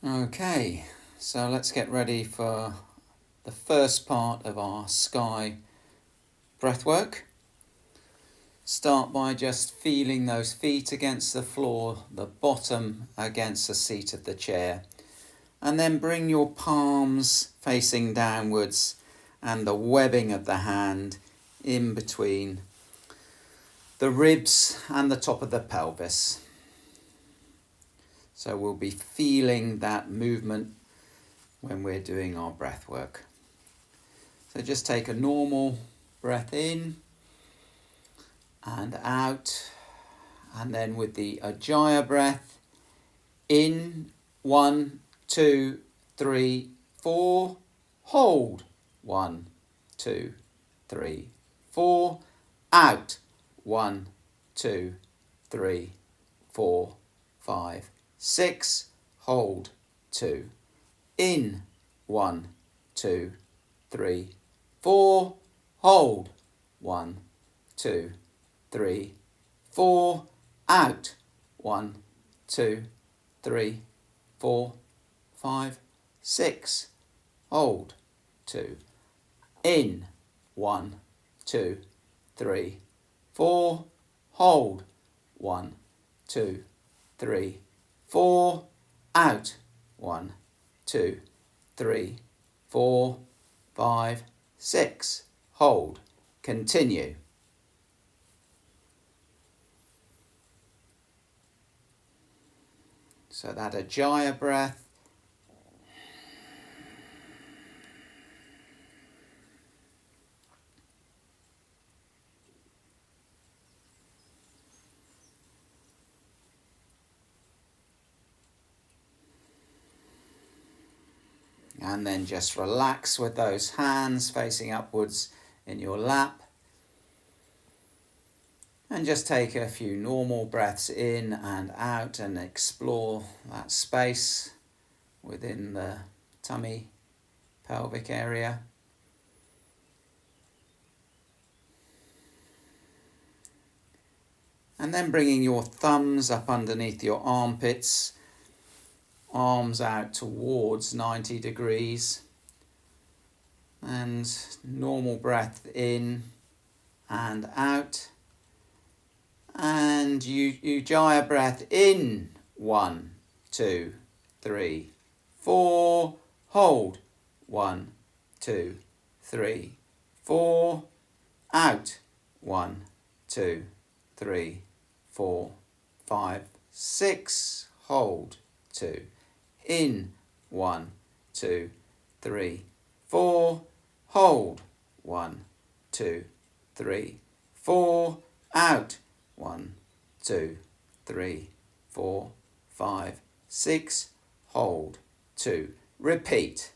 Okay, so let's get ready for the first part of our sky breathwork. Start by just feeling those feet against the floor, the bottom against the seat of the chair, and then bring your palms facing downwards and the webbing of the hand in between the ribs and the top of the pelvis. So we'll be feeling that movement when we're doing our breath work. So just take a normal breath in and out, and then with the Ujjayi breath, in, 1, 2, 3, 4, hold, 1, 2, 3, 4, out, 1, 2, 3, 4, 5, 6, hold, 2, in, 1, 2, 3, 4, hold, 1, 2, 3, 4, out, 1, 2, 3, 4, 5, 6, hold, 2, in, 1, 2, 3, 4, hold, 1, 2, 3, 4, out, 1, 2, 3, 4, 5, 6, hold, continue. So that Ujjayi breath. And then just relax with those hands facing upwards in your lap. And just take a few normal breaths in and out and explore that space within the tummy, pelvic area. And then bringing your thumbs up underneath your armpits, arms out towards 90 degrees. And normal breath in and out. And Ujjayi breath in, 1, 2, 3, 4, hold, 1, 2, 3, 4, out, 1, 2, 3, 4, 5, 6, hold, 2, in, 1, 2, 3, 4, hold, 1, 2, 3, 4, out, 1, 2, 3, 4, 5, 6, hold, 2. Repeat.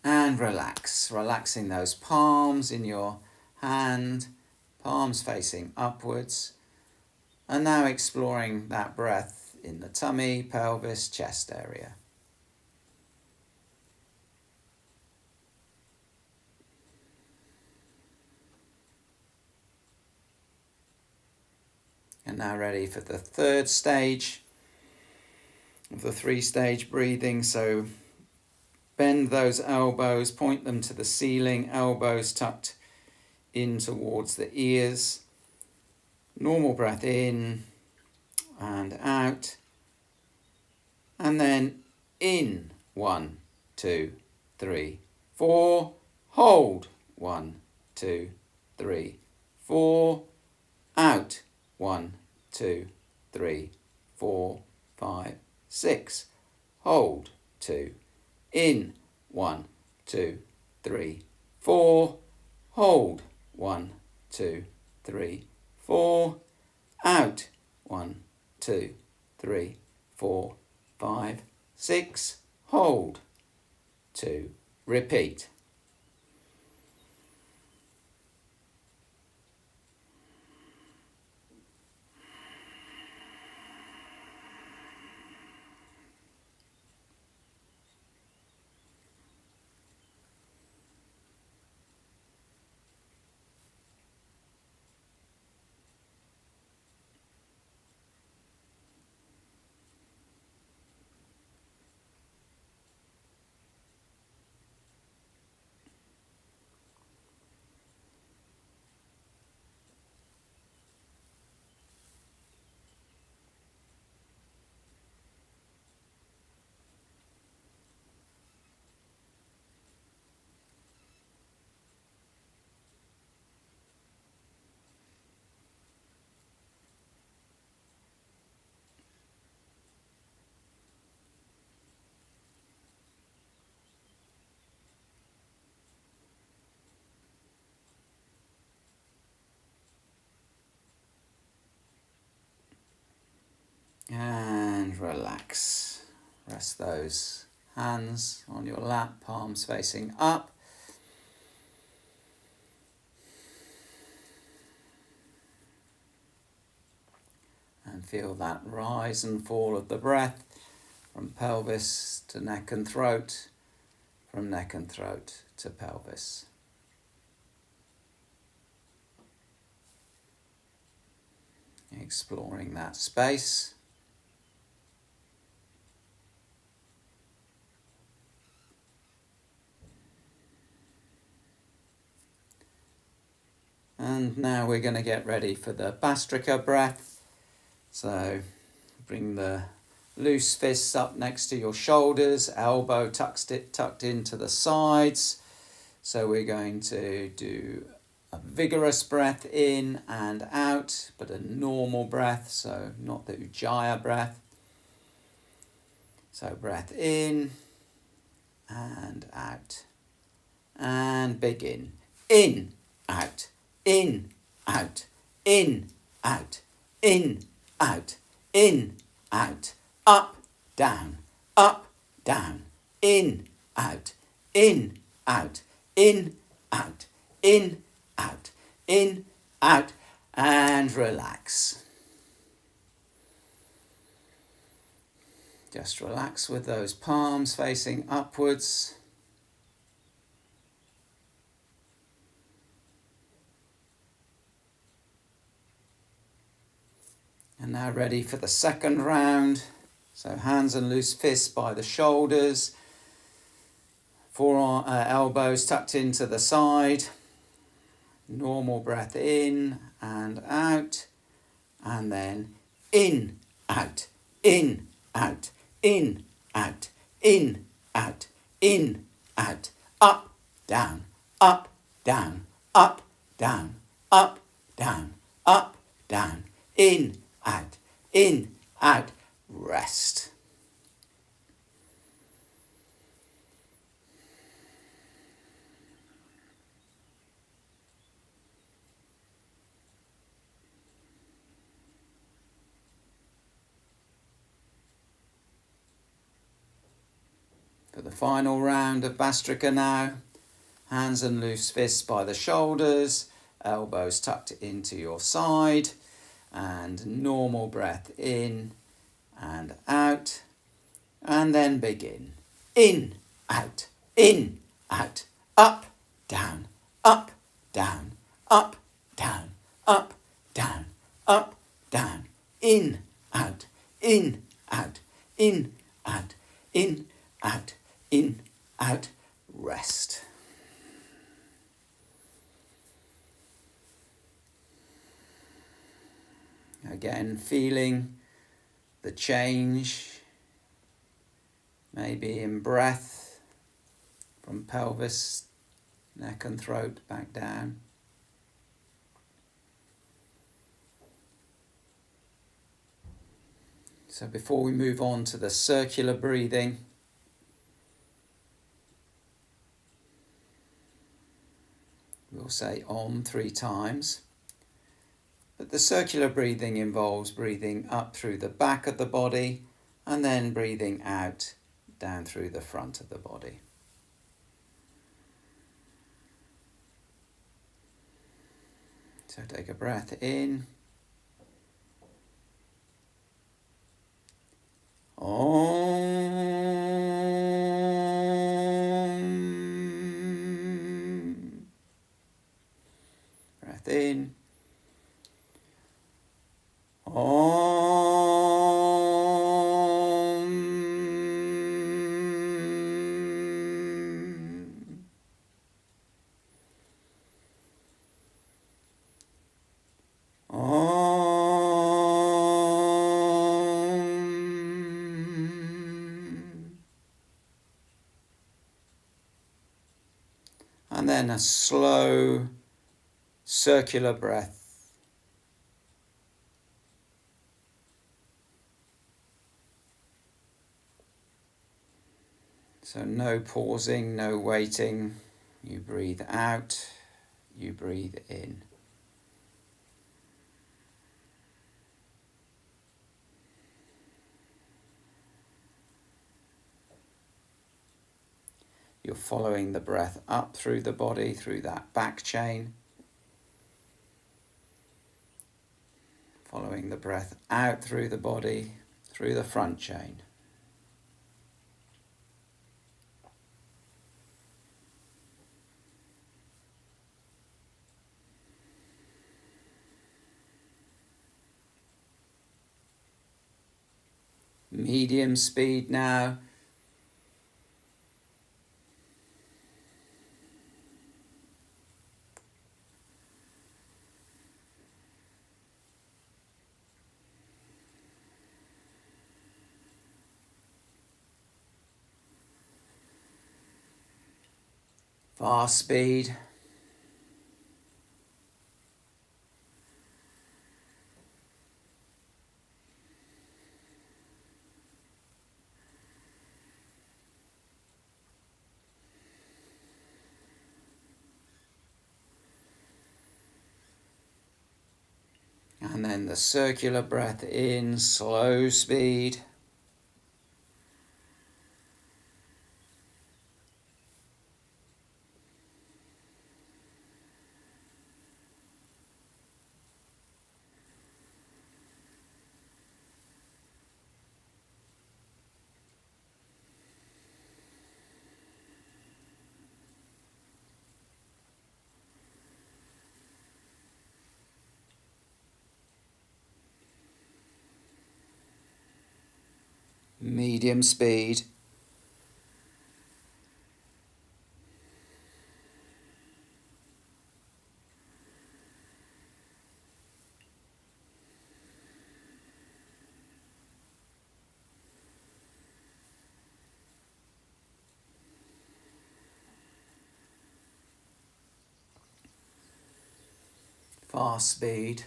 And relax, relaxing those palms in your hand, palms facing upwards. And now exploring that breath in the tummy, pelvis, chest area. And now ready for the third stage of the 3-stage breathing. So bend those elbows, point them to the ceiling, elbows tucked in towards the ears. Normal breath in and out. And then in, 1, 2, 3, 4. Hold, 1, 2, 3, 4. Out, 1, 2, 3, 4, 5, 6. Hold, 2. In, 1, 2, 3, 4. Hold, 1, 2, 3, 4. Out, 1, 2, 3, 4, 5, 6. Hold. 2. Repeat. And relax. Rest those hands on your lap, palms facing up. And feel that rise and fall of the breath from pelvis to neck and throat, from neck and throat to pelvis. Exploring that space. And now we're going to get ready for the Bhastrika breath. So bring the loose fists up next to your shoulders, elbow tucked into the sides. So we're going to do a vigorous breath in and out, but a normal breath, so not the Ujjayi breath. So breath in and out. And begin. In, out, in, out, in, out, in, out, in, out, up, down, in, out, in, out, in, out, in, out, in, out, and relax. Just relax with those palms facing upwards. And now ready for the second round. So hands and loose fists by the shoulders. Elbows tucked into the side. Normal breath in and out. And then in, out, in, out, in, out, in, out, in, out, up, down, up, down, up, down, up, down, up, down, in, out, rest. For the final round of Bhastrika now, hands and loose fists by the shoulders, elbows tucked into your side, and normal breath in and out, and then begin. In, out, up, down, up, down, up, down, up, down, up, down, in, out, in, out, in, out, in, out, in, out, rest. Again, feeling the change, maybe in breath, from pelvis, neck and throat back down. So before we move on to the circular breathing, we'll say Om 3 times. But the circular breathing involves breathing up through the back of the body and then breathing out down through the front of the body. So take a breath in. Om. Breath in. Om. And then a slow circular breath. So no pausing, no waiting. You breathe out, you breathe in. You're following the breath up through the body, through that back chain. Following the breath out through the body, through the front chain. Medium speed now. Fast speed. And then the circular breath in, slow speed. Medium speed. Fast speed.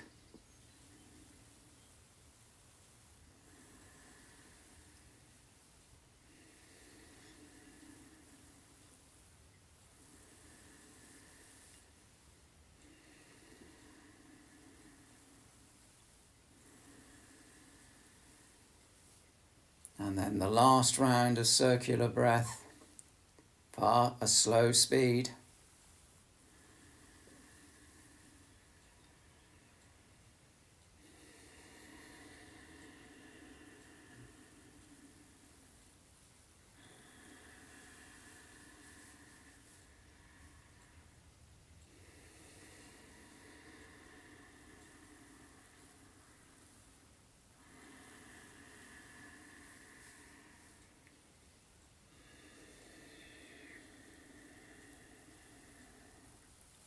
And then the last round of circular breath, a slow speed.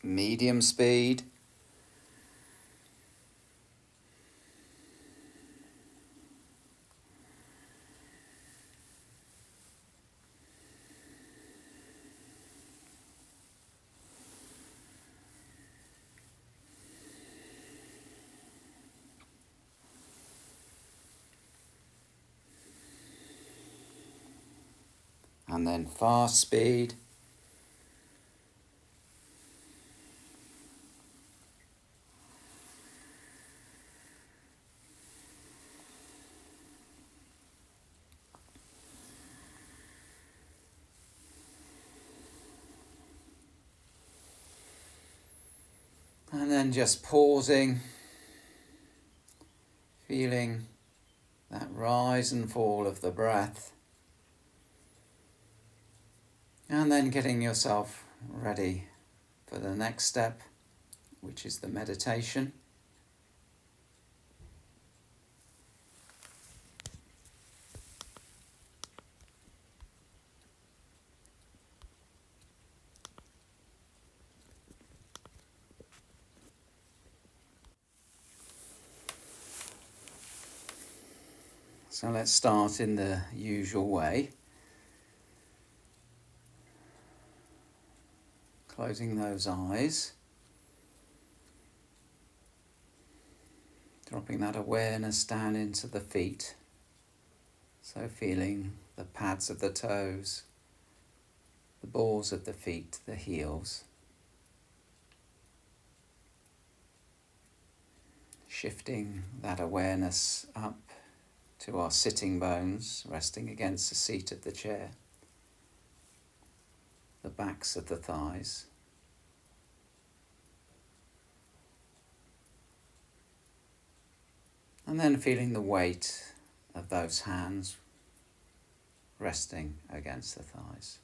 Medium speed. And then fast speed. then just pausing, feeling that rise and fall of the breath, and then getting yourself ready for the next step, which is the meditation. So let's start in the usual way. Closing those eyes. Dropping that awareness down into the feet. So feeling the pads of the toes, the balls of the feet, the heels. Shifting that awareness up to our sitting bones, resting against the seat of the chair, the backs of the thighs. And then feeling the weight of those hands resting against the thighs.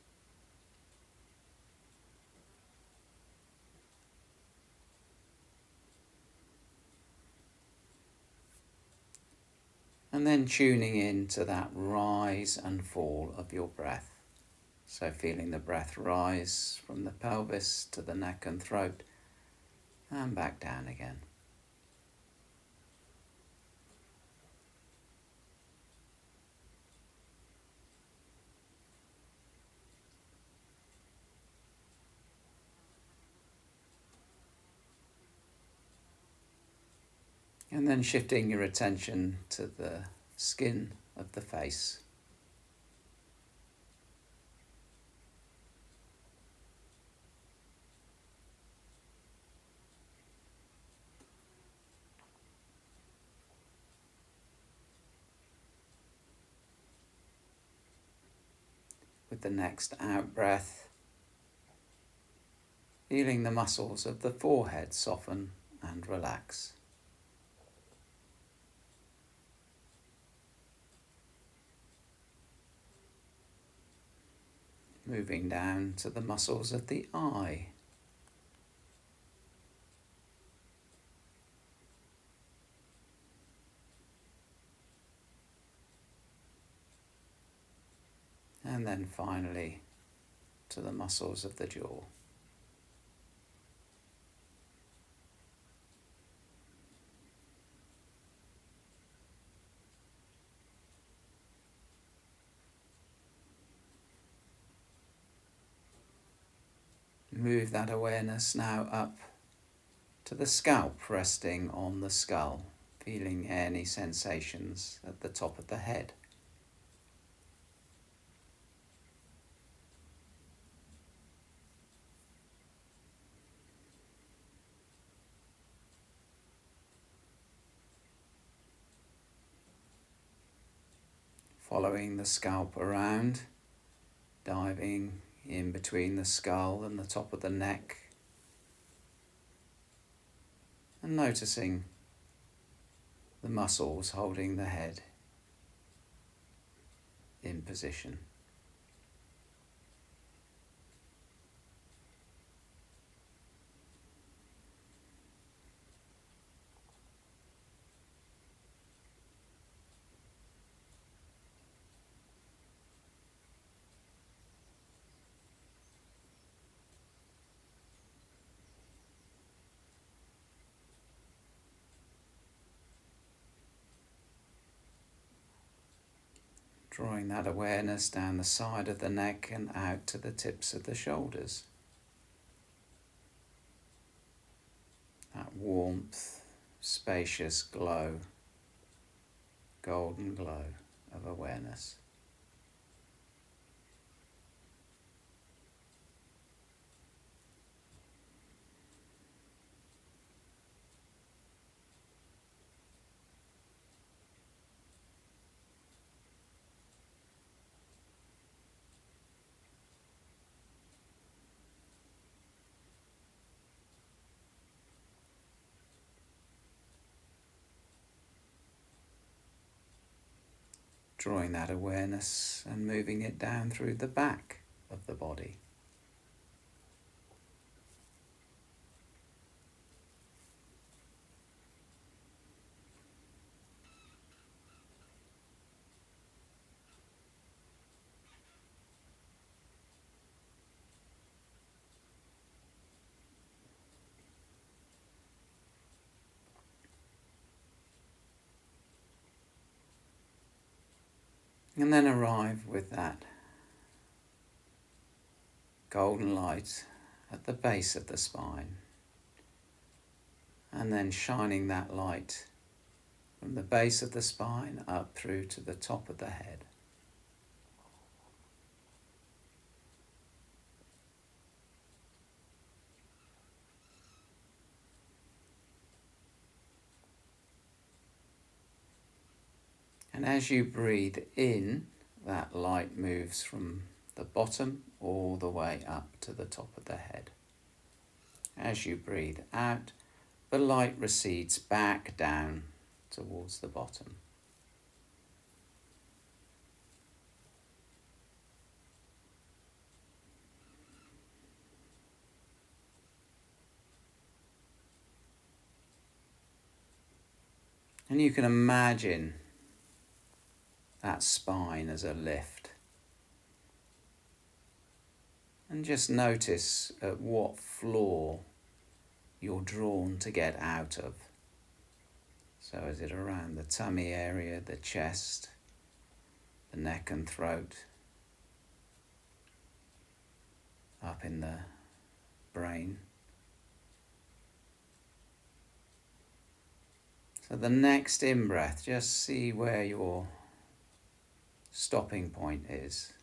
And then tuning in to that rise and fall of your breath. So feeling the breath rise from the pelvis to the neck and throat and back down again. And then shifting your attention to the skin of the face. With the next out breath, feeling the muscles of the forehead soften and relax. Moving down to the muscles of the eye. And then finally to the muscles of the jaw. Move that awareness now up to the scalp, resting on the skull, feeling any sensations at the top of the head. Following the scalp around, diving in between the skull and the top of the neck, and noticing the muscles holding the head in position. Drawing that awareness down the side of the neck and out to the tips of the shoulders. That warmth, spacious glow, golden glow of awareness. drawing that awareness and moving it down through the back of the body. And then arrive with that golden light at the base of the spine, and then shining that light from the base of the spine up through to the top of the head. And as you breathe in, that light moves from the bottom all the way up to the top of the head. As you breathe out, the light recedes back down towards the bottom. And you can imagine that spine as a lift. And just notice at what floor you're drawn to get out of. So is it around the tummy area, the chest, the neck and throat, up in the brain? So the next in-breath, just see where your stopping point is.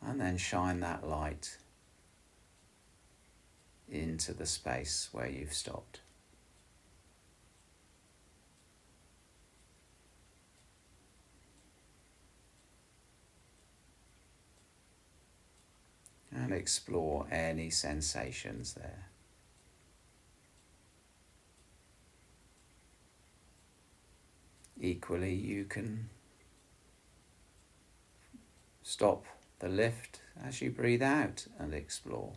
And then shine that light into the space where you've stopped. And explore any sensations there. Equally, you can stop the lift as you breathe out and explore.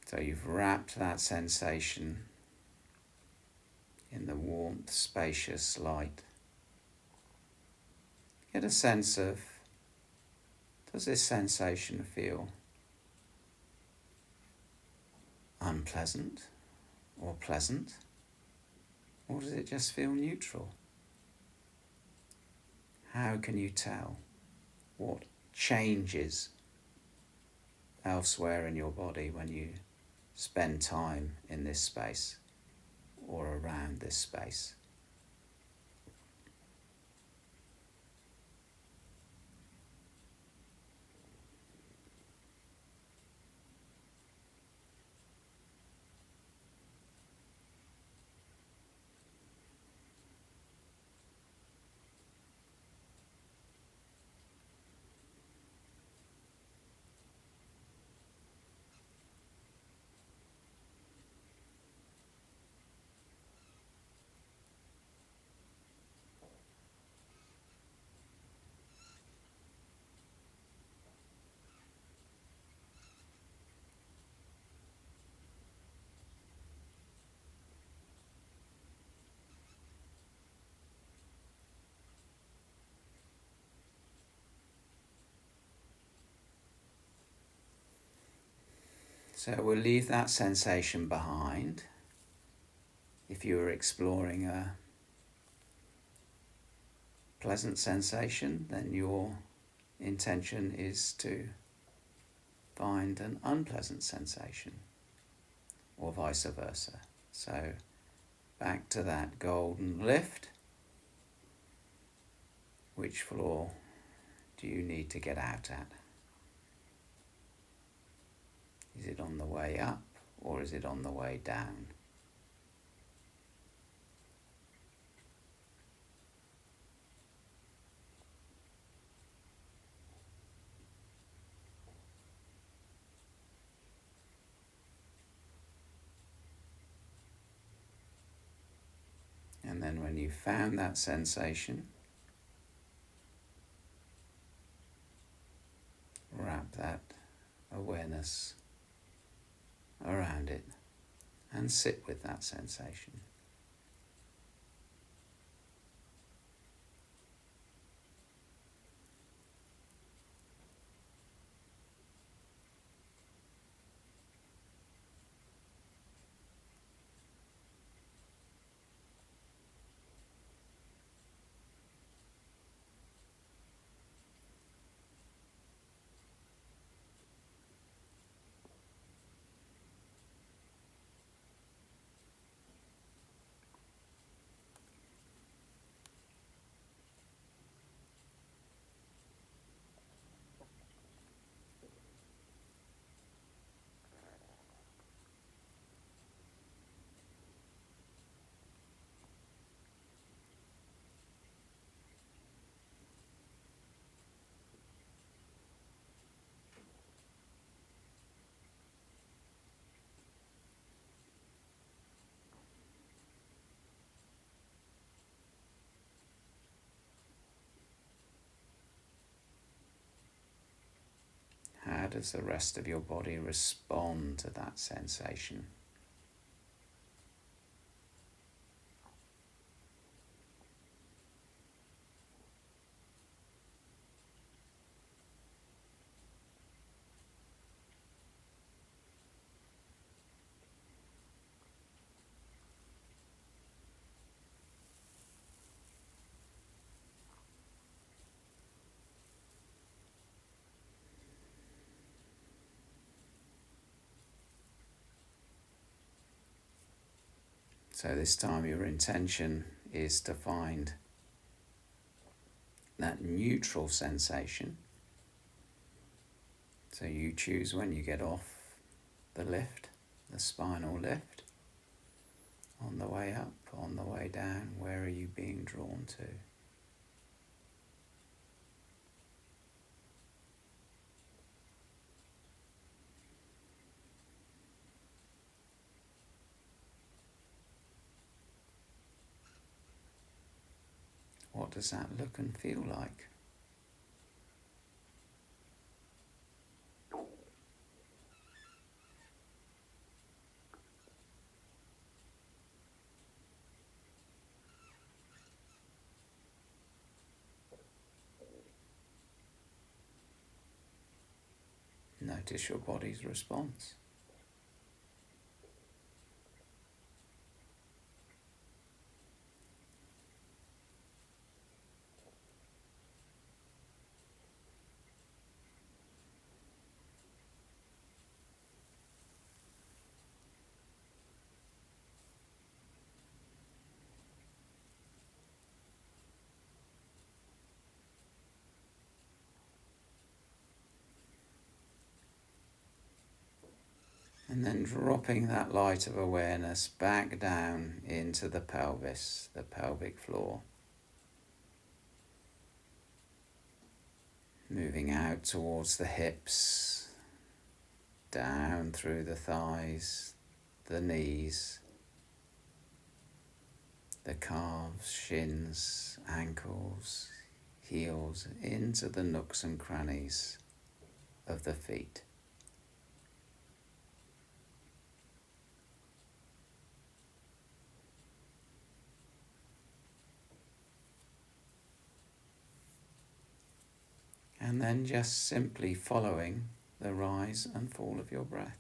So you've wrapped that sensation in the warmth, spacious light. Get a sense of, does this sensation feel unpleasant or pleasant? Or does it just feel neutral? How can you tell what changes elsewhere in your body when you spend time in this space or around this space? So we'll leave that sensation behind. If you were exploring a pleasant sensation, then your intention is to find an unpleasant sensation, or vice versa. So back to that golden lift. Which floor do you need to get out at? Is it on the way up or is it on the way down? And then when you found that sensation, wrap that awareness around it and sit with that sensation. How does the rest of your body respond to that sensation? So this time your intention is to find that neutral sensation. So you choose when you get off the lift, the spinal lift, on the way up, on the way down, where are you being drawn to? What does that look and feel like? Notice your body's response. And then dropping that light of awareness back down into the pelvis, the pelvic floor. Moving out towards the hips, down through the thighs, the knees, the calves, shins, ankles, heels, into the nooks and crannies of the feet. And then just simply following the rise and fall of your breath.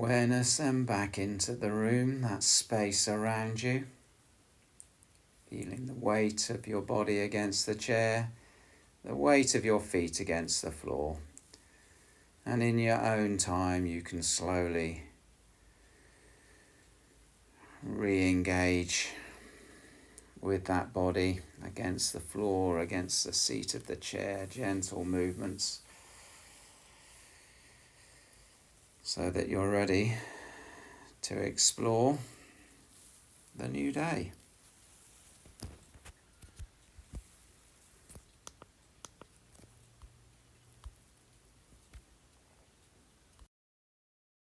awareness and back into the room, that space around you. Feeling the weight of your body against the chair, the weight of your feet against the floor. And in your own time, you can slowly re-engage with that body against the floor, against the seat of the chair, gentle movements, so that you're ready to explore the new day.